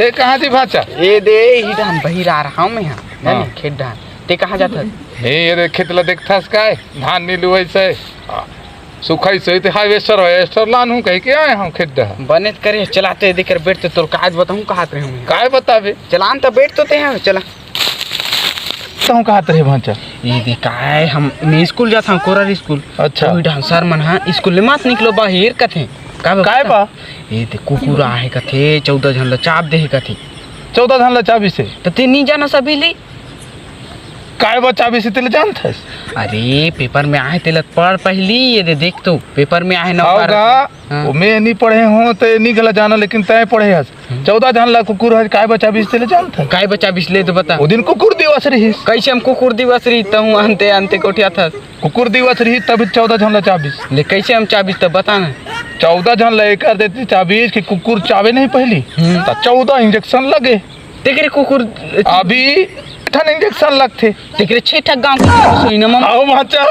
ते कहाँ थी भाचा? ये दे ही डान बहिर आ रहा हूँ मैं यहाँ जाने खेत डान। ते कहाँ जाता? हे रे खेतला देखतास काय धान नीलू ऐसे सुखाई से ते हाईवेस्टर वेस्टर लान हूँ कह के आए हम खेत दा बने करे चलाते देकर बैठते तो काज बताऊँ कहाँ रहे हूँ काय बतावे चलान तो बैठ तो ते हैं चला तो कहाँ रहे भाचा? ये दिखाए हम मैं स्कूल जाता हूँ कोरर स्कूल। अच्छा तो डांस सर मन हाँ स्कूल ले मत निकलो बाहर कथे काय बा ये ते कुकुर आहे कथे 14 जन ल चाप दे कथे 14 धन ला चाबी से तो ते नहीं जाना सभी ले काय बा चाबी से तेले जानता है? अरे पेपर में आए तेल पढ़ पहली ये दे देख तो पेपर में आए ना वो मैं नहीं पढ़े हूँ तो नहीं गला जाना लेकिन तय पढ़े हस 14 धन ला कुकुर है काय बा चाबी से तेले जानता है? काय बच्चा बिस्ले तो बता वो दिन कुकुर दिवस रही कैसे हम कुकुर दिवस रही तहूँ अंते अंते कोठिया था कुकुर दिवस रही तभी 14 धन ला चाबी ले कैसे हम चाबीस तो बता ना 14 जन लेकर देती चाबी कि कुकुर चाबे नहीं पहली तो 14 इंजेक्शन लगे तेरे कुकुर अभी 8 इंजेक्शन लगते तेरे 6 गाँव की आओ भाचा